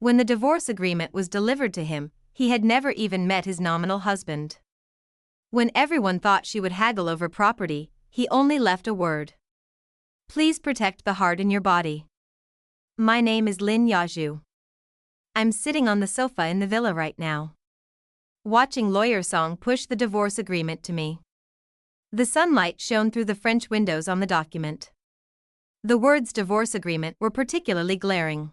When the divorce agreement was delivered to him, he had never even met his nominal husband. When everyone thought she would haggle over property, he only left a word. Please protect the heart in your body. My name is Lin Yaju. I'm sitting on the sofa in the villa right now, watching Lawyer Song push the divorce agreement to me. The sunlight shone through the French windows on the document. The words divorce agreement were particularly glaring.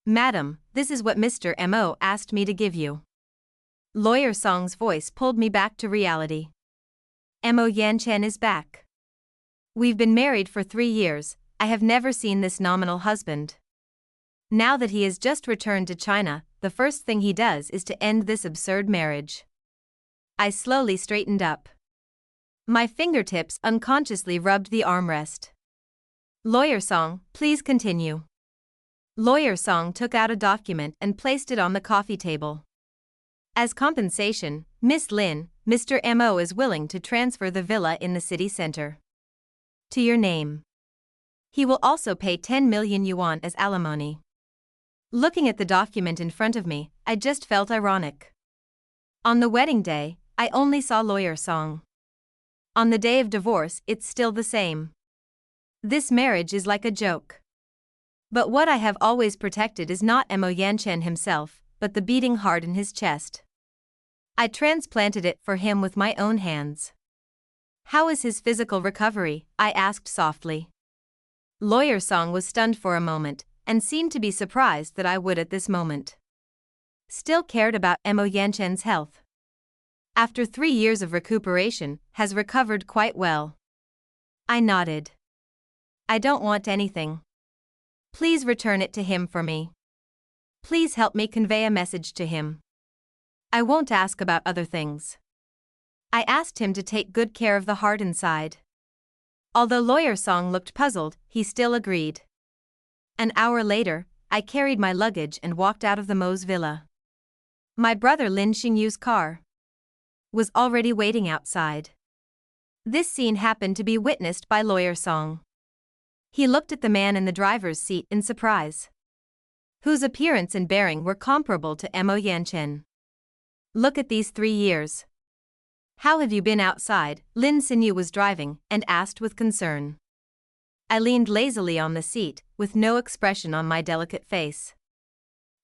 Madam, this is what Mr. Mo asked me to give you. Lawyer Song's voice pulled me back to reality. Mo Yanchen is back. We've been married for 3 years, I have never seen this nominal husband. Now that he has just returned to China, the first thing he does is to end this absurd marriage. I slowly straightened up. My fingertips unconsciously rubbed the armrest. Lawyer Song, please continue. Lawyer Song took out a document and placed it on the coffee table. As compensation, Miss Lin, Mr. Mo is willing to transfer the villa in the city center to your name. He will also pay 10 million yuan as alimony. Looking at the document in front of me, I just felt ironic. On the wedding day, I only saw Lawyer Song. On the day of divorce, it's still the same. This marriage is like a joke. But what I have always protected is not Mo Yanchen himself, but the beating heart in his chest. I transplanted it for him with my own hands. How is his physical recovery? I asked softly. Lawyer Song was stunned for a moment, and seemed to be surprised that I would at this moment still cared about Mo Yanchen's health. After 3 years of recuperation, has recovered quite well. I nodded. I don't want anything. Please return it to him for me. Please help me convey a message to him. I won't ask about other things. I asked him to take good care of the heart inside. Although Lawyer Song looked puzzled, he still agreed. An hour later, I carried my luggage and walked out of the Mo's villa. My brother Lin Xingyu's car was already waiting outside. This scene happened to be witnessed by Lawyer Song. He looked at the man in the driver's seat in surprise, whose appearance and bearing were comparable to Mo Yanchen. Look at these 3 years. How have you been outside? Lin Xinyu was driving and asked with concern. I leaned lazily on the seat, with no expression on my delicate face.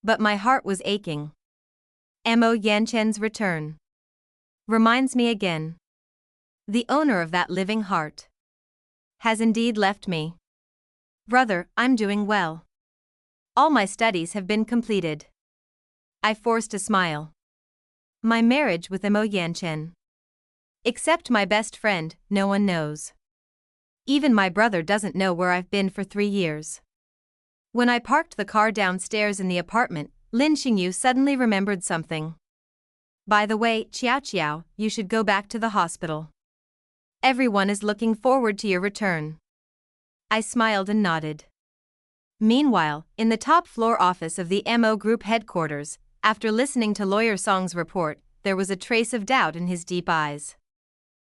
But my heart was aching. Mo Yanchen's return reminds me again. The owner of that living heart has indeed left me. Brother, I'm doing well. All my studies have been completed. I forced a smile. My marriage with Mo Yanchen. Except my best friend, no one knows. Even my brother doesn't know where I've been for 3 years. When I parked the car downstairs in the apartment, Lin Xingyu suddenly remembered something. By the way, Qiao Qiao, you should go back to the hospital. Everyone is looking forward to your return. I smiled and nodded. Meanwhile, in the top floor office of the MO Group headquarters, after listening to Lawyer Song's report, there was a trace of doubt in his deep eyes.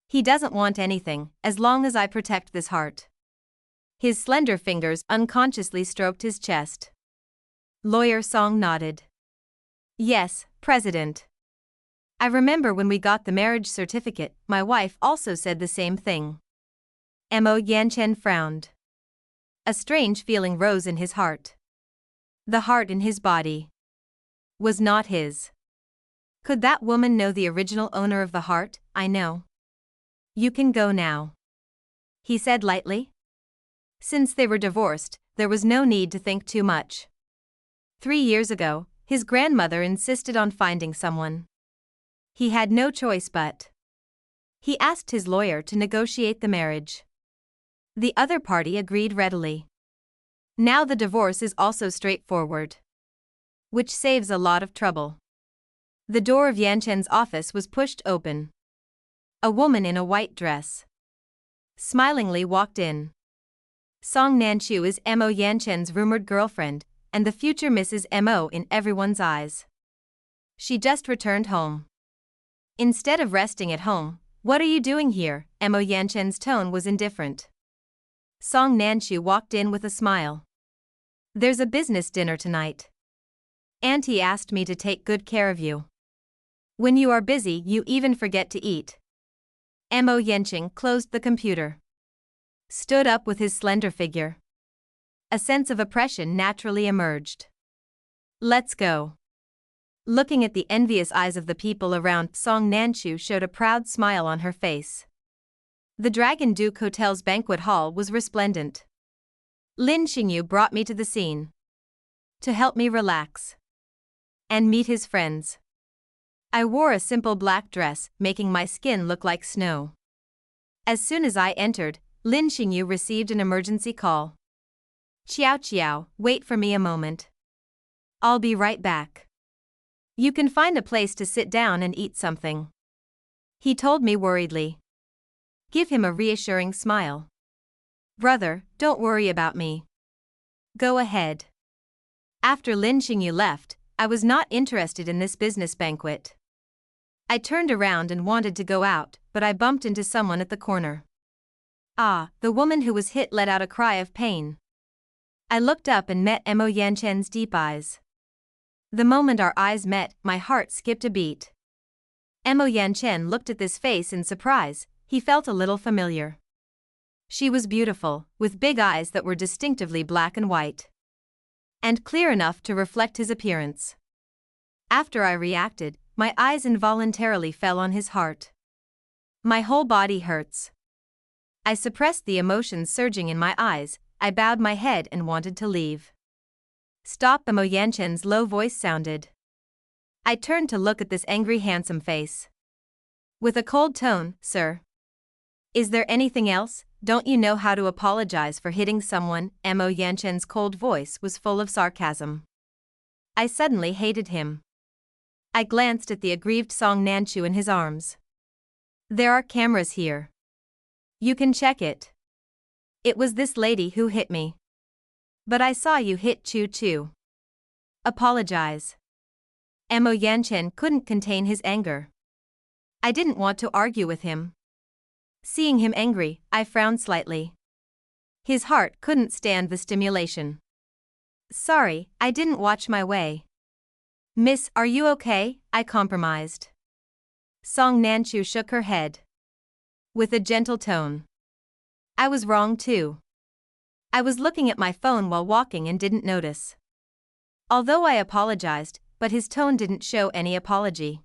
He doesn't want anything, as long as I protect this heart. His slender fingers unconsciously stroked his chest. Lawyer Song nodded. Yes, President. I remember when we got the marriage certificate, my wife also said the same thing. Mo Yanchen frowned. A strange feeling rose in his heart. The heart in his body was not his. Could that woman know the original owner of the heart? I know. You can go now, he said lightly. Since they were divorced, there was no need to think too much. 3 years ago, his grandmother insisted on finding someone. He had no choice but. He asked his lawyer to negotiate the marriage. The other party agreed readily. Now the divorce is also straightforward, which saves a lot of trouble. The door of Yanchen's office was pushed open. A woman in a white dress smilingly walked in. Song Nanchu is Mo Yanchen's rumored girlfriend, and the future Mrs. Mo in everyone's eyes. She just returned home. Instead of resting at home, what are you doing here? Mo Yanchen's tone was indifferent. Song Nanchu walked in with a smile. There's a business dinner tonight. Auntie asked me to take good care of you. When you are busy, you even forget to eat. Mo Yenching closed the computer. Stood up with his slender figure. A sense of oppression naturally emerged. Let's go. Looking at the envious eyes of the people around, Song Nanchu showed a proud smile on her face. The Dragon Duke Hotel's banquet hall was resplendent. Lin Xingyu brought me to the scene to help me relax and meet his friends. I wore a simple black dress, making my skin look like snow. As soon as I entered, Lin Xingyu received an emergency call. Qiao Qiao, wait for me a moment. I'll be right back. You can find a place to sit down and eat something. He told me worriedly. Give him a reassuring smile. Brother, don't worry about me. Go ahead. After Lin Xingyu left, I was not interested in this business banquet. I turned around and wanted to go out, but I bumped into someone at the corner. Ah, the woman who was hit let out a cry of pain. I looked up and met Mo Yanchen's deep eyes. The moment our eyes met, my heart skipped a beat. Mo Yanchen looked at this face in surprise. He felt a little familiar. She was beautiful, with big eyes that were distinctively black and white, and clear enough to reflect his appearance. After I reacted, my eyes involuntarily fell on his heart. My whole body hurts. I suppressed the emotions surging in my eyes. I bowed my head and wanted to leave. Stop, Mo Yanchen's low voice sounded. I turned to look at this angry handsome face. With a cold tone, sir. Is there anything else? Don't you know how to apologize for hitting someone? Mo Yanchen's cold voice was full of sarcasm. I suddenly hated him. I glanced at the aggrieved Song Nanchu in his arms. There are cameras here. You can check it. It was this lady who hit me. But I saw you hit Chu Chu. Apologize. Mo Yanchen couldn't contain his anger. I didn't want to argue with him. Seeing him angry, I frowned slightly. His heart couldn't stand the stimulation. Sorry, I didn't watch my way. Miss, are you okay? I compromised. Song Nanchu shook her head. With a gentle tone. I was wrong too. I was looking at my phone while walking and didn't notice. Although I apologized, but his tone didn't show any apology.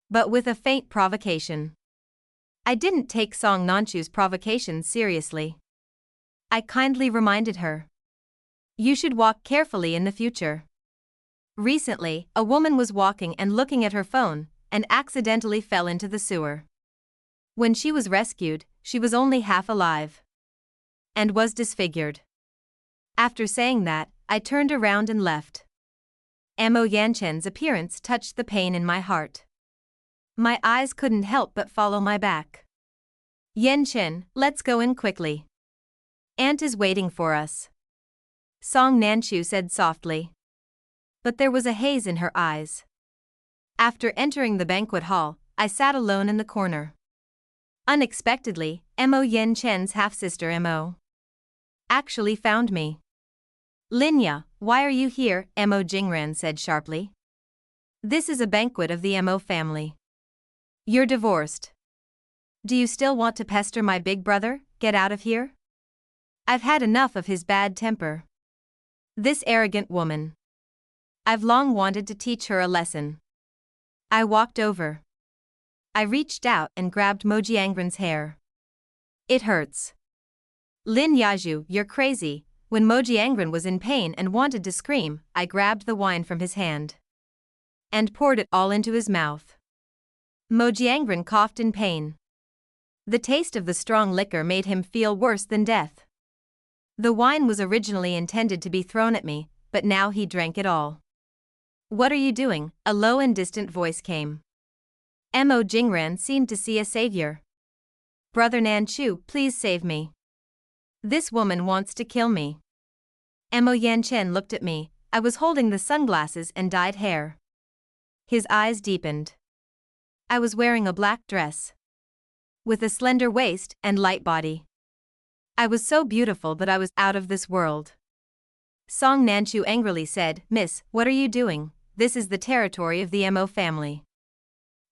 But with a faint provocation. I didn't take Song Nanchu's provocation seriously. I kindly reminded her. You should walk carefully in the future. Recently, a woman was walking and looking at her phone, and accidentally fell into the sewer. When she was rescued, she was only half alive. And was disfigured. After saying that, I turned around and left. Mo Yanchen's appearance touched the pain in my heart. My eyes couldn't help but follow my back. Yanchen, let's go in quickly. Aunt is waiting for us. Song Nanchu said softly. But there was a haze in her eyes. After entering the banquet hall, I sat alone in the corner. Unexpectedly, Mo Yanchen's half-sister Mo actually found me. Linya, why are you here? Mo Jingran said sharply. This is a banquet of the Mo family. You're divorced. Do you still want to pester my big brother? Get out of here. I've had enough of his bad temper. This arrogant woman. I've long wanted to teach her a lesson. I walked over. I reached out and grabbed Mo Jiangren's hair. It hurts. Lin Yaju, you're crazy. When Mo Jiangren was in pain and wanted to scream, I grabbed the wine from his hand and poured it all into his mouth. Mo Jiangren coughed in pain. The taste of the strong liquor made him feel worse than death. The wine was originally intended to be thrown at me, but now he drank it all. What are you doing? A low and distant voice came. Mo Jingran seemed to see a savior. Brother Nanchu, please save me. This woman wants to kill me. Mo Yanchen looked at me. I was holding the sunglasses and dyed hair. His eyes deepened. I was wearing a black dress. With a slender waist and light body. I was so beautiful that I was out of this world. Song Nanchu angrily said, "Miss, what are you doing? This is the territory of the Mo family."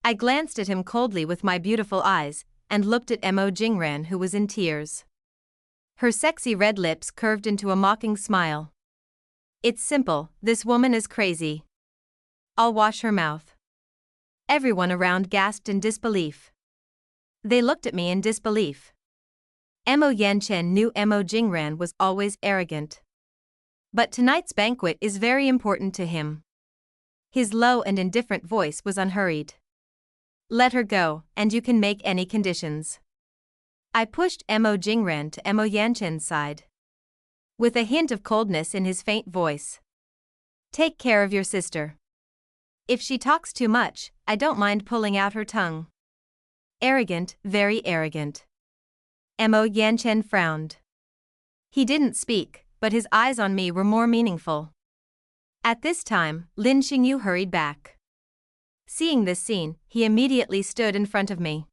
I glanced at him coldly with my beautiful eyes, and looked at Mo Jingran, who was in tears. Her sexy red lips curved into a mocking smile. "It's simple, this woman is crazy. I'll wash her mouth." Everyone around gasped in disbelief. They looked at me in disbelief. Mo Yanchen knew Mo Jingran was always arrogant. But tonight's banquet is very important to him. His low and indifferent voice was unhurried. "Let her go, and you can make any conditions." I pushed Mo Jingran to Mo Yanchen's side. With a hint of coldness in his faint voice. "Take care of your sister. If she talks too much, I don't mind pulling out her tongue." Arrogant, very arrogant. Mo Yanchen frowned. He didn't speak, but his eyes on me were more meaningful. At this time, Lin Xingyu hurried back. Seeing this scene, he immediately stood in front of me.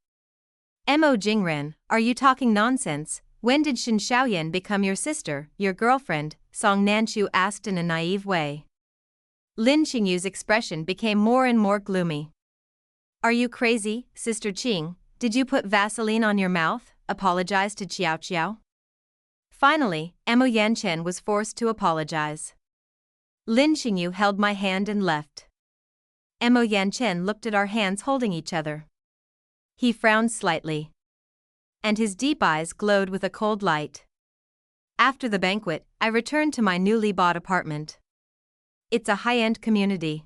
"Mo Jingran, are you talking nonsense? When did Shin Xiaoyan become your sister, your girlfriend?" Song Nanchu asked in a naive way. Lin Xingyu's expression became more and more gloomy. "Are you crazy, Sister Qing? Did you put Vaseline on your mouth?" apologized to Xiao Xiao. Finally, Mo Yanchen was forced to apologize. Lin Xingyu held my hand and left. Mo Yanchen looked at our hands holding each other. He frowned slightly. And his deep eyes glowed with a cold light. After the banquet, I returned to my newly bought apartment. It's a high-end community.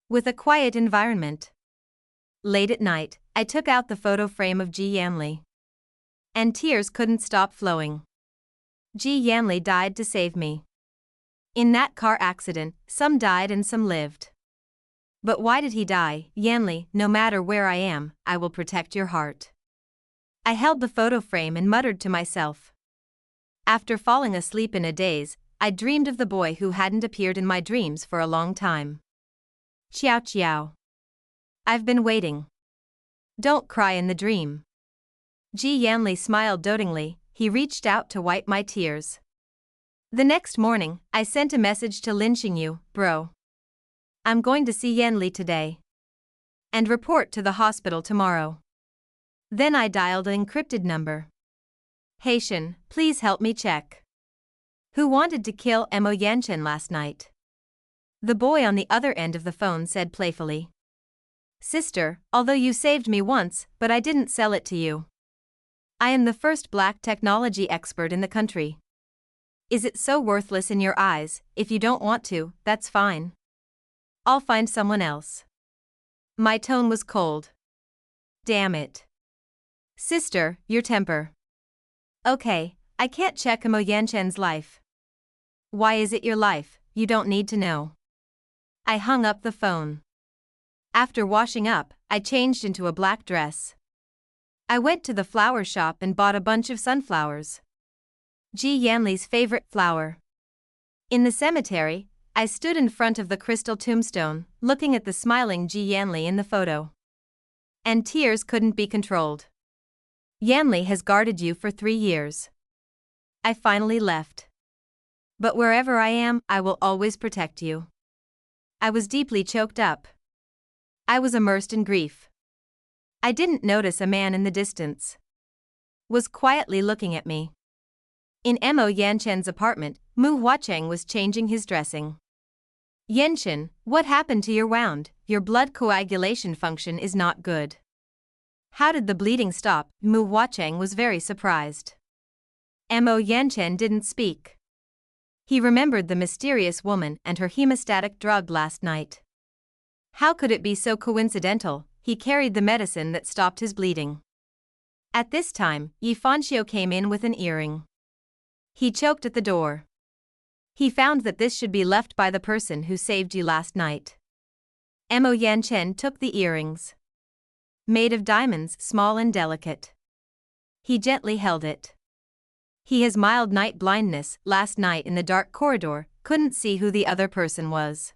With a quiet environment. Late at night, I took out the photo frame of Ji Yanli. And tears couldn't stop flowing. Ji Yanli died to save me. In that car accident, some died and some lived. But why did he die? "Yanli, no matter where I am, I will protect your heart." I held the photo frame and muttered to myself. After falling asleep in a daze, I dreamed of the boy who hadn't appeared in my dreams for a long time. Qiao Qiao. I've been waiting. Don't cry in the dream. Ji Yanli smiled dotingly. He reached out to wipe my tears. The next morning, I sent a message to Lin Xingyu, "Bro. I'm going to see Yanli today. And report to the hospital tomorrow." Then I dialed an encrypted number. "Haitian, please help me check. Who wanted to kill Mo Yanchen last night?" The boy on the other end of the phone said playfully. "Sister, although you saved me once, but I didn't sell it to you. I am the first black technology expert in the country. Is it so worthless in your eyes? If you don't want to, that's fine. I'll find someone else." My tone was cold. Damn it. Sister, your temper. Okay, I can't check Mo Yanchen's life. Why is it your life? You don't need to know. I hung up the phone. After washing up, I changed into a black dress. I went to the flower shop and bought a bunch of sunflowers. Ji Yanli's favorite flower. In the cemetery, I stood in front of the crystal tombstone, looking at the smiling Ji Yanli in the photo. And tears couldn't be controlled. "Yanli has guarded you for 3 years. I finally left. But wherever I am, I will always protect you." I was deeply choked up. I was immersed in grief. I didn't notice a man in the distance. Was quietly looking at me. In Mo Yanchen's apartment, Mu Huacheng was changing his dressing. "Yanchen, what happened to your wound? Your blood coagulation function is not good. How did the bleeding stop?" Mu Huacheng was very surprised. Mo Yanchen didn't speak. He remembered the mysterious woman and her hemostatic drug last night. How could it be so coincidental? He carried the medicine that stopped his bleeding. At this time, Yi Fanxiu came in with an earring. He choked at the door. He found that this should be left by the person who saved you last night. Mo Yanchen took the earrings. Made of diamonds, small and delicate. He gently held it. He has mild night blindness. Last night in the dark corridor, couldn't see who the other person was.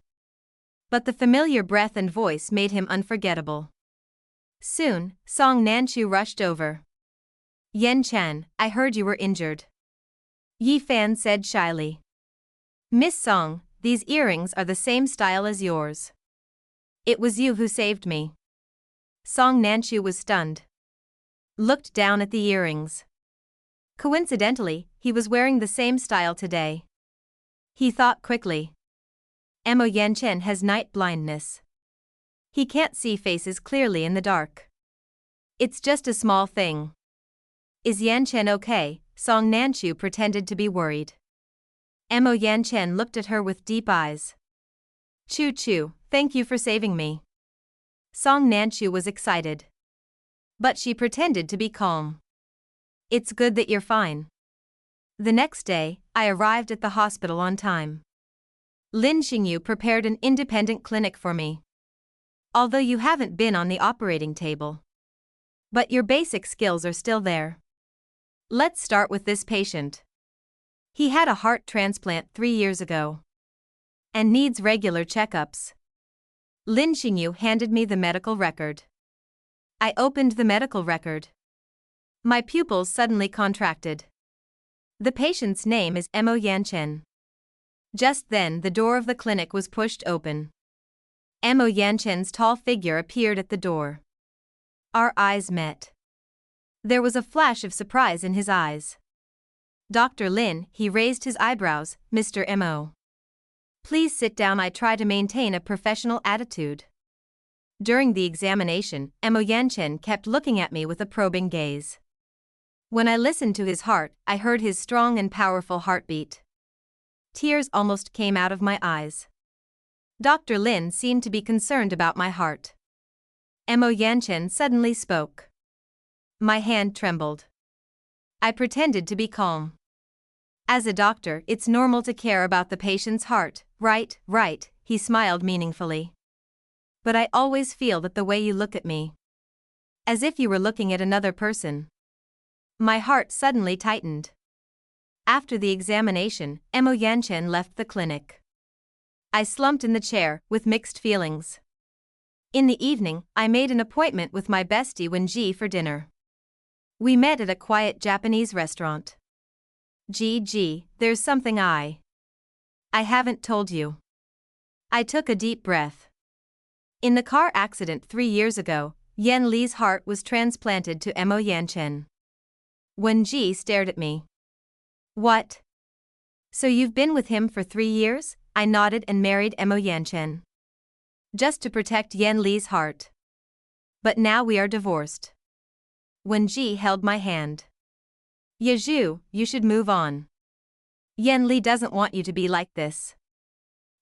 But the familiar breath and voice made him unforgettable. Soon, Song Nanchu rushed over. "Yan Chan, I heard you were injured." Yi Fan said shyly. Miss Song, these earrings are the same style as yours. It was you who saved me. Song Nanshu was stunned. Looked down at the earrings. Coincidentally, he was wearing the same style today. He thought quickly. Mo Yanchen has night blindness. He can't see faces clearly in the dark. It's just a small thing. Is Yanchen okay? Song Nanshu pretended to be worried. Mo Yanchen looked at her with deep eyes. Choo choo, thank you for saving me. Song Nanshu was excited. But she pretended to be calm. It's good that you're fine. The next day, I arrived at the hospital on time. Lin Xingyu prepared an independent clinic for me. Although you haven't been on the operating table. But your basic skills are still there. Let's start with this patient. He had a heart transplant 3 years ago. And needs regular checkups. Lin Xingyu handed me the medical record. I opened the medical record. My pupils suddenly contracted. The patient's name is Mo Yanchen. Just then the door of the clinic was pushed open. Mo Yanchen's tall figure appeared at the door. Our eyes met. There was a flash of surprise in his eyes. Dr. Lin, he raised his eyebrows, Mr. Mo. Please sit down. I try to maintain a professional attitude. During the examination, Mo Yanchen kept looking at me with a probing gaze. When I listened to his heart, I heard his strong and powerful heartbeat. Tears almost came out of my eyes. Dr. Lin seemed to be concerned about my heart. Mo Yanchen suddenly spoke. My hand trembled. I pretended to be calm. As a doctor, it's normal to care about the patient's heart, right, right, he smiled meaningfully. But I always feel that the way you look at me. As if you were looking at another person. My heart suddenly tightened. After the examination, Mo Yanchen left the clinic. I slumped in the chair, with mixed feelings. In the evening, I made an appointment with my bestie Wenji for dinner. We met at a quiet Japanese restaurant. Gee, there's something I haven't told you. I took a deep breath. In the car accident 3 years ago, Yan Li's heart was transplanted to Mo Yanchen. Wenji stared at me. What? So you've been with him for 3 years? I nodded and married Mo Yanchen. Just to protect Yan Li's heart. But now we are divorced. Wenji held my hand. Yezhu, you should move on. Yan Li doesn't want you to be like this.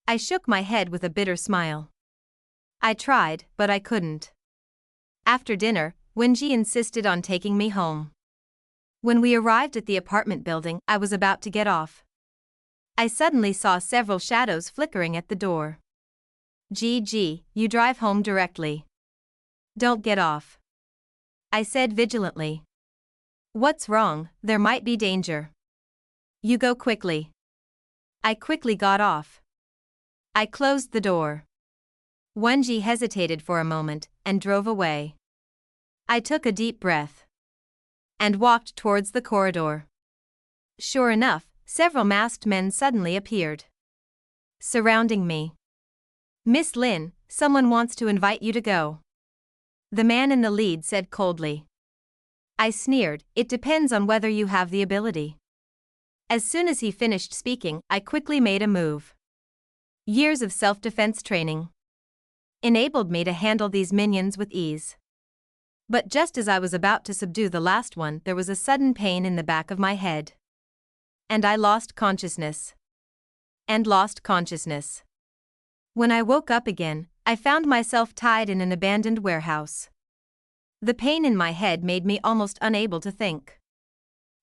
I shook my head with a bitter smile. I tried, but I couldn't. After dinner, Wenji insisted on taking me home. When we arrived at the apartment building, I was about to get off. I suddenly saw several shadows flickering at the door. Gee, you drive home directly. Don't get off. I said vigilantly. What's wrong? There might be danger. You go quickly. I quickly got off. I closed the door. Wenji hesitated for a moment and drove away. I took a deep breath and walked towards the corridor. Sure enough, several masked men suddenly appeared, surrounding me. Miss Lin, someone wants to invite you to go. The man in the lead said coldly. I sneered, it depends on whether you have the ability. As soon as he finished speaking, I quickly made a move. Years of self-defense training enabled me to handle these minions with ease. But just as I was about to subdue the last one, there was a sudden pain in the back of my head. And I lost consciousness. When I woke up again, I found myself tied in an abandoned warehouse. The pain in my head made me almost unable to think.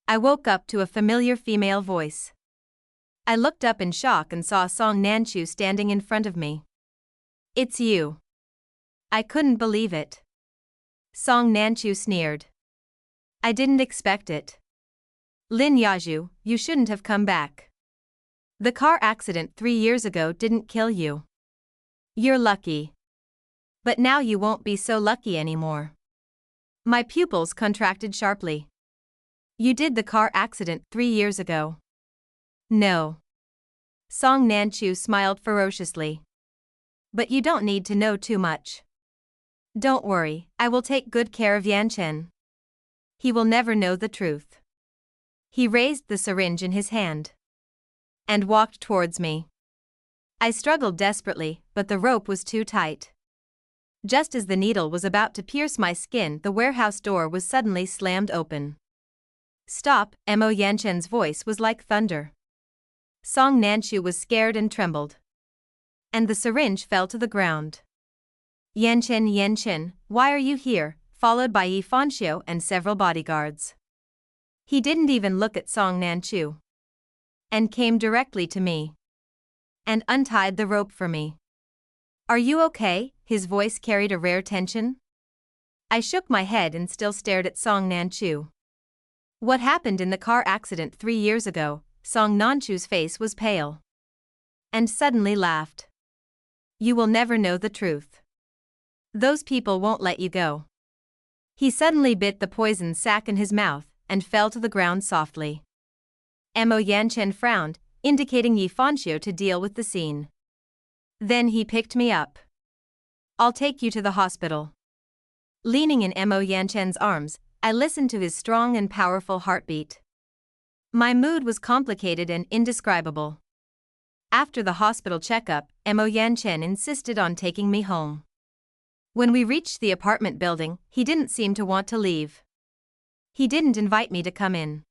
I woke up to a familiar female voice. I looked up in shock and saw Song Nanshu standing in front of me. It's you. I couldn't believe it. Song Nanshu sneered. I didn't expect it. Lin Yaju, you shouldn't have come back. The car accident 3 years ago didn't kill you. You're lucky. But now you won't be so lucky anymore. My pupils contracted sharply. You did the car accident 3 years ago. No. Song Nanchu smiled ferociously. But you don't need to know too much. Don't worry, I will take good care of Yanchen. He will never know the truth. He raised the syringe in his hand and walked towards me. I struggled desperately, but the rope was too tight. Just as the needle was about to pierce my skin, the warehouse door was suddenly slammed open. Stop, Mo Yanchen's voice was like thunder. Song Nanchu was scared and trembled. And the syringe fell to the ground. Yanchen, why are you here? Followed by Yi Fanxiu and several bodyguards. He didn't even look at Song Nanchu. And came directly to me. And untied the rope for me. Are you okay? His voice carried a rare tension. I shook my head and still stared at Song Nanchu. What happened in the car accident 3 years ago? Song Nanchu's face was pale. And suddenly laughed. You will never know the truth. Those people won't let you go. He suddenly bit the poison sac in his mouth and fell to the ground softly. Mo Yanchen frowned, indicating Yi Fanxiu to deal with the scene. Then he picked me up. I'll take you to the hospital. Leaning in Mo Yanchen's arms, I listened to his strong and powerful heartbeat. My mood was complicated and indescribable. After the hospital checkup, Mo Yanchen insisted on taking me home. When we reached the apartment building, he didn't seem to want to leave. He didn't invite me to come in.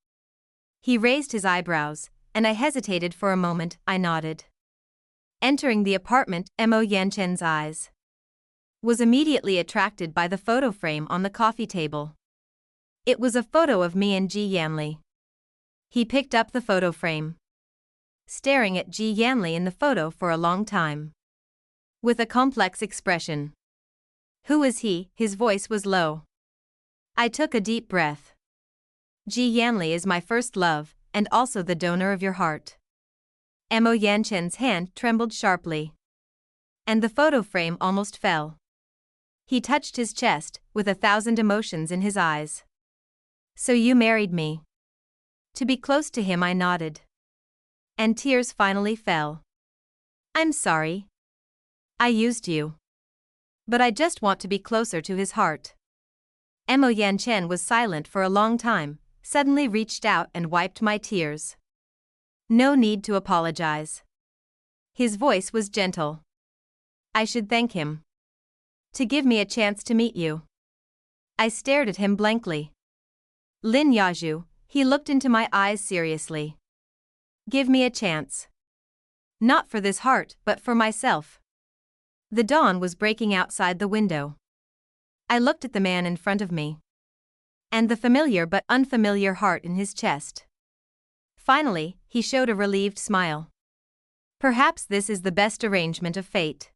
He raised his eyebrows, and I hesitated for a moment. I nodded. Entering the apartment, Mo Yanchen's eyes was immediately attracted by the photo frame on the coffee table. It was a photo of me and Ji Yanli. He picked up the photo frame, staring at Ji Yanli in the photo for a long time, with a complex expression. Who is he? His voice was low. I took a deep breath. Ji Yanli is my first love, and also the donor of your heart. Mo Yanchen's hand trembled sharply. And the photo frame almost fell. He touched his chest, with 1,000 emotions in his eyes. So you married me. To be close to him, I nodded. And tears finally fell. I'm sorry. I used you. But I just want to be closer to his heart. Mo Yanchen was silent for a long time, suddenly reached out and wiped my tears. No need to apologize. His voice was gentle. I should thank him. To give me a chance to meet you. I stared at him blankly. Lin Yaju, he looked into my eyes seriously. Give me a chance. Not for this heart, but for myself. The dawn was breaking outside the window. I looked at the man in front of me. And the familiar but unfamiliar heart in his chest. Finally, he showed a relieved smile. Perhaps this is the best arrangement of fate.